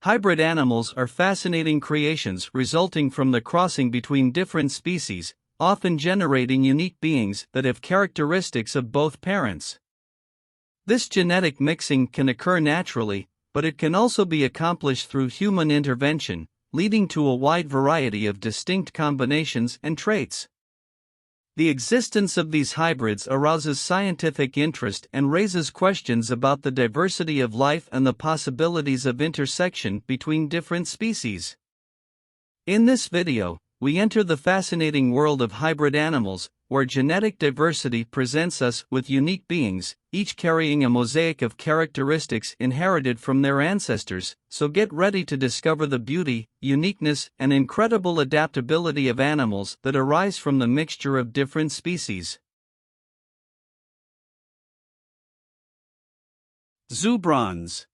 Hybrid animals are fascinating creations resulting from the crossing between different species, often generating unique beings that have characteristics of both parents. This genetic mixing can occur naturally, but it can also be accomplished through human intervention, leading to a wide variety of distinct combinations and traits. The existence of these hybrids arouses scientific interest and raises questions about the diversity of life and the possibilities of intersection between different species. In this video, we enter the fascinating world of hybrid animals, where genetic diversity presents us with unique beings, each carrying a mosaic of characteristics inherited from their ancestors. So get ready to discover the beauty, uniqueness, and incredible adaptability of animals that arise from the mixture of different species. Zubrons.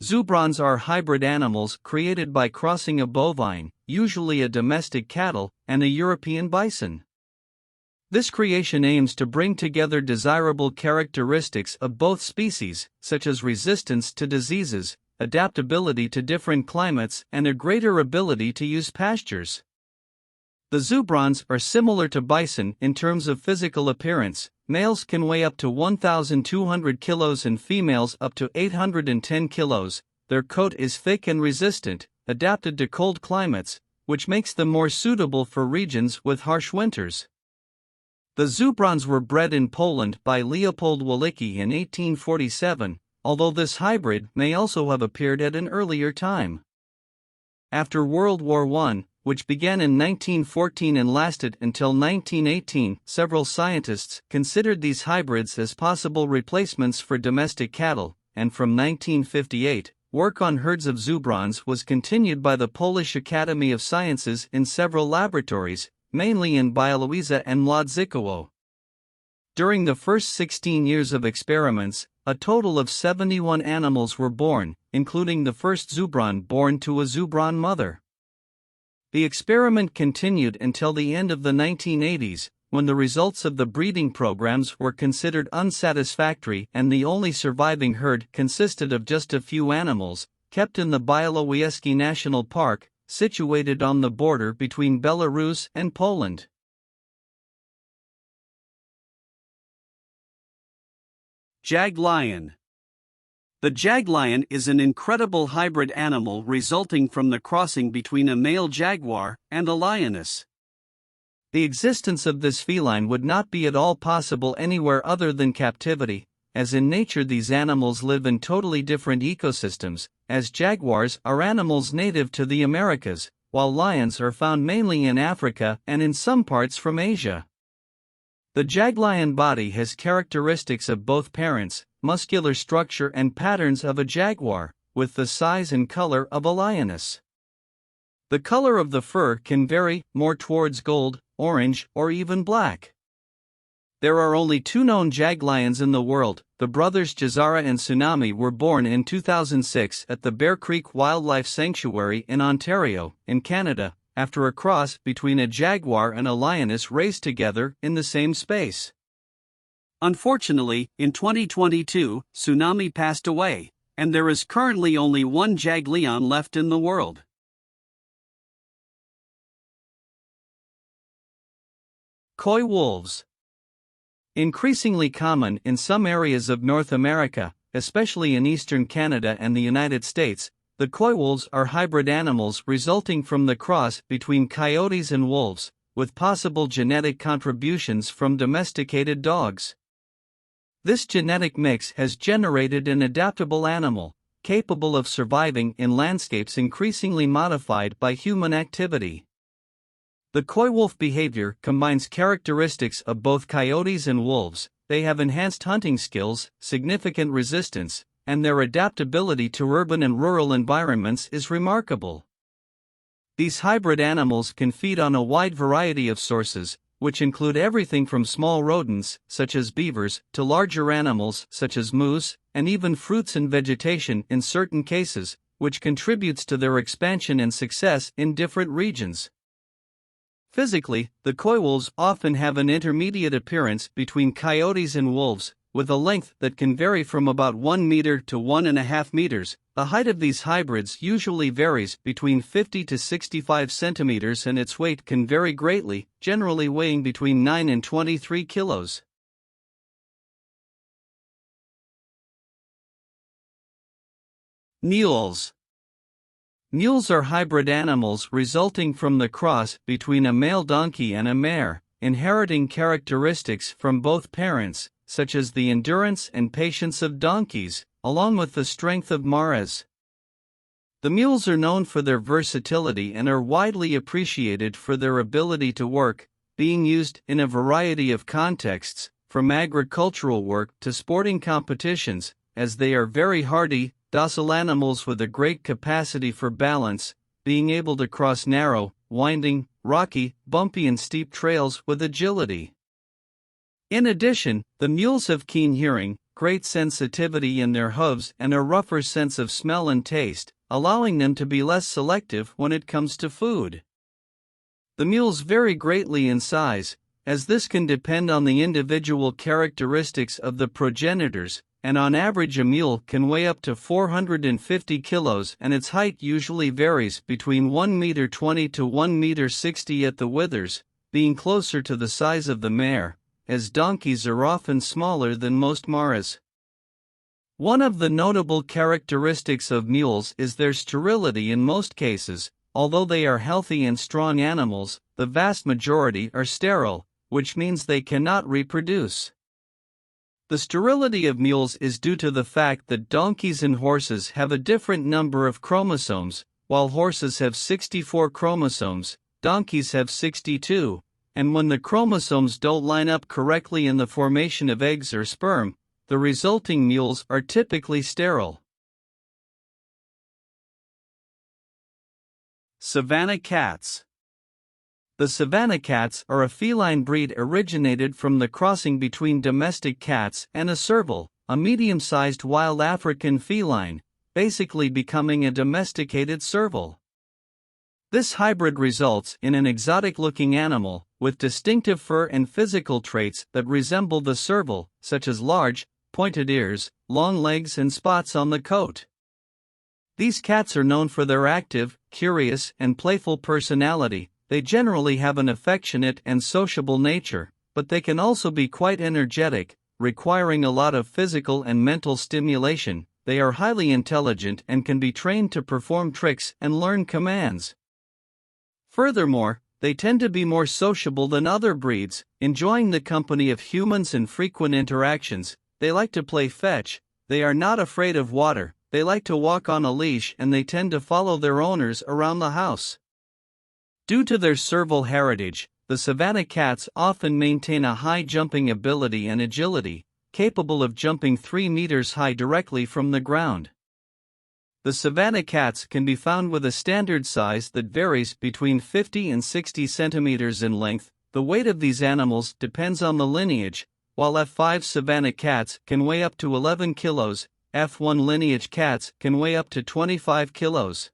Zubrons are hybrid animals created by crossing a bovine, usually a domestic cattle, and a European bison. This creation aims to bring together desirable characteristics of both species, such as resistance to diseases, adaptability to different climates, and a greater ability to use pastures. The Zubrons are similar to bison in terms of physical appearance. Males can weigh up to 1,200 kilos and females up to 810 kilos. Their coat is thick and resistant, adapted to cold climates, which makes them more suitable for regions with harsh winters. The Zubrons were bred in Poland by Leopold Walicki in 1847, although this hybrid may also have appeared at an earlier time. After World War I, which began in 1914 and lasted until 1918, several scientists considered these hybrids as possible replacements for domestic cattle, and from 1958, work on herds of Zubrons was continued by the Polish Academy of Sciences in several laboratories, mainly in Białowieża and Młodzikowo. During the first 16 years of experiments, a total of 71 animals were born, including the first Zubron born to a Zubron mother. The experiment continued until the end of the 1980s, when the results of the breeding programs were considered unsatisfactory and the only surviving herd consisted of just a few animals, kept in the Białowieża National Park, situated on the border between Belarus and Poland. Jaglion. The Jaglion is an incredible hybrid animal resulting from the crossing between a male jaguar and a lioness. The existence of this feline would not be at all possible anywhere other than captivity, as in nature these animals live in totally different ecosystems, as jaguars are animals native to the Americas, while lions are found mainly in Africa and in some parts from Asia. The Jaglion body has characteristics of both parents, muscular structure and patterns of a jaguar, with the size and color of a lioness. The color of the fur can vary, more towards gold, orange, or even black. There are only two known Jaglions in the world. The brothers Jazara and Tsunami were born in 2006 at the Bear Creek Wildlife Sanctuary in Ontario, in Canada, after a cross between a jaguar and a lioness raised together in the same space. Unfortunately, in 2022, Tsunami passed away, and there is currently only one Jaglion left in the world. Coywolfs. Increasingly common in some areas of North America, especially in eastern Canada and the United States, the coywolves are hybrid animals resulting from the cross between coyotes and wolves, with possible genetic contributions from domesticated dogs. This genetic mix has generated an adaptable animal, capable of surviving in landscapes increasingly modified by human activity. The coywolf behavior combines characteristics of both coyotes and wolves. They have enhanced hunting skills, significant resistance, and their adaptability to urban and rural environments is remarkable. These hybrid animals can feed on a wide variety of sources, which include everything from small rodents, such as beavers, to larger animals, such as moose, and even fruits and vegetation in certain cases, which contributes to their expansion and success in different regions. Physically, the coywolves often have an intermediate appearance between coyotes and wolves, with a length that can vary from about 1 meter to 1.5 meters. The height of these hybrids usually varies between 50 to 65 centimeters, and its weight can vary greatly, generally weighing between 9 and 23 kilos. Mules. Mules are hybrid animals resulting from the cross between a male donkey and a mare, inheriting characteristics from both parents, such as the endurance and patience of donkeys, along with the strength of mares. The mules are known for their versatility and are widely appreciated for their ability to work, being used in a variety of contexts, from agricultural work to sporting competitions, as they are very hardy, docile animals with a great capacity for balance, being able to cross narrow, winding, rocky, bumpy and steep trails with agility. In addition, the mules have keen hearing, great sensitivity in their hooves and a rougher sense of smell and taste, allowing them to be less selective when it comes to food. The mules vary greatly in size, as this can depend on the individual characteristics of the progenitors, and on average a mule can weigh up to 450 kilos, and its height usually varies between 1 meter 20 to 1 meter 60 at the withers, being closer to the size of the mare, as donkeys are often smaller than most mares. One of the notable characteristics of mules is their sterility in most cases. Although they are healthy and strong animals, the vast majority are sterile, which means they cannot reproduce. The sterility of mules is due to the fact that donkeys and horses have a different number of chromosomes. While horses have 64 chromosomes, donkeys have 62, and when the chromosomes don't line up correctly in the formation of eggs or sperm, the resulting mules are typically sterile. Savannah Cats. The Savannah Cats are a feline breed originated from the crossing between domestic cats and a serval, a medium-sized wild African feline, basically becoming a domesticated serval. This hybrid results in an exotic-looking animal, with distinctive fur and physical traits that resemble the serval, such as large, pointed ears, long legs and spots on the coat. These cats are known for their active, curious, and playful personality. They generally have an affectionate and sociable nature, but they can also be quite energetic, requiring a lot of physical and mental stimulation. They are highly intelligent and can be trained to perform tricks and learn commands. Furthermore, they tend to be more sociable than other breeds, enjoying the company of humans and frequent interactions. They like to play fetch, they are not afraid of water, they like to walk on a leash, and they tend to follow their owners around the house. Due to their serval heritage, the Savannah Cats often maintain a high jumping ability and agility, capable of jumping 3 meters high directly from the ground. The Savannah Cats can be found with a standard size that varies between 50 and 60 centimeters in length. The weight of these animals depends on the lineage. While F5 Savannah Cats can weigh up to 11 kilos, F1 lineage cats can weigh up to 25 kilos.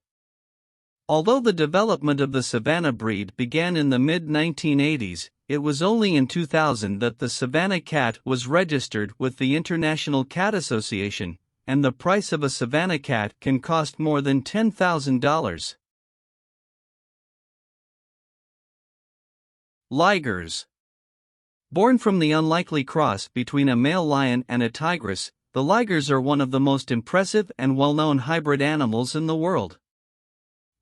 Although the development of the Savannah breed began in the mid-1980s, it was only in 2000 that the Savannah Cat was registered with the International Cat Association, and the price of a Savannah Cat can cost more than $10,000. Ligers. Born from the unlikely cross between a male lion and a tigress, the ligers are one of the most impressive and well-known hybrid animals in the world.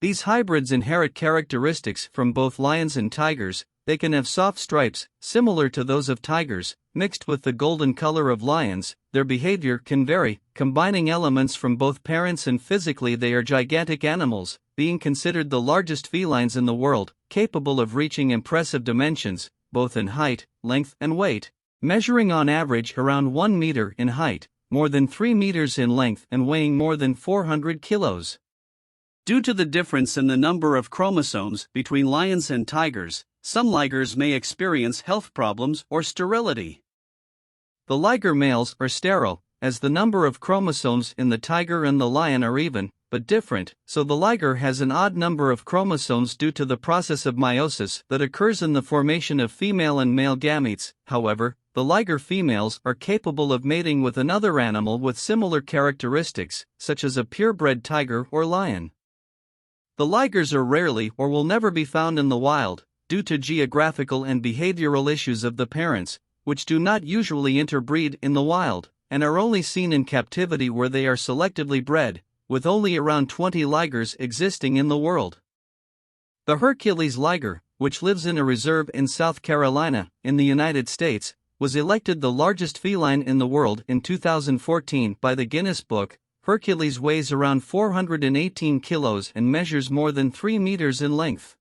These hybrids inherit characteristics from both lions and tigers. They can have soft stripes, similar to those of tigers, mixed with the golden color of lions. Their behavior can vary, combining elements from both parents, and physically they are gigantic animals, being considered the largest felines in the world, capable of reaching impressive dimensions, both in height, length, and weight, measuring on average around 1 meter in height, more than 3 meters in length, and weighing more than 400 kilos. Due to the difference in the number of chromosomes between lions and tigers, some ligers may experience health problems or sterility. The liger males are sterile, as the number of chromosomes in the tiger and the lion are even, but different, so the liger has an odd number of chromosomes due to the process of meiosis that occurs in the formation of female and male gametes. However, the liger females are capable of mating with another animal with similar characteristics, such as a purebred tiger or lion. The ligers are rarely or will never be found in the wild, due to geographical and behavioral issues of the parents, which do not usually interbreed in the wild, and are only seen in captivity where they are selectively bred, with only around 20 ligers existing in the world. The Hercules liger, which lives in a reserve in South Carolina, in the United States, was elected the largest feline in the world in 2014 by the Guinness Book. Hercules weighs around 418 kilos and measures more than 3 meters in length.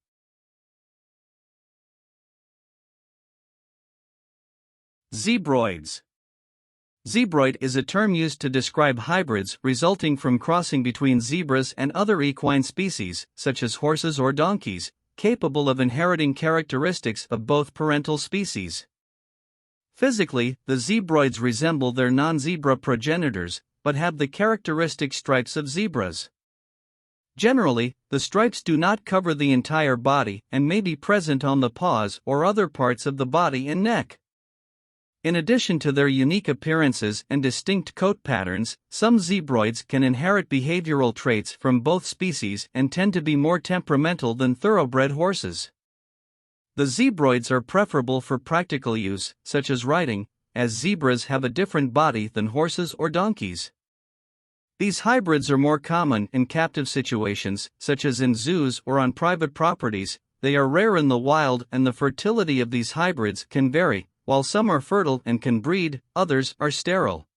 Zebroids. Zebroid is a term used to describe hybrids resulting from crossing between zebras and other equine species, such as horses or donkeys, capable of inheriting characteristics of both parental species. Physically, the zebroids resemble their non-zebra progenitors, but have the characteristic stripes of zebras. Generally, the stripes do not cover the entire body and may be present on the paws or other parts of the body and neck. In addition to their unique appearances and distinct coat patterns, some zebroids can inherit behavioral traits from both species and tend to be more temperamental than thoroughbred horses. The zebroids are preferable for practical use, such as riding, as zebras have a different body than horses or donkeys. These hybrids are more common in captive situations, such as in zoos or on private properties. They are rare in the wild, and the fertility of these hybrids can vary. While some are fertile and can breed, others are sterile.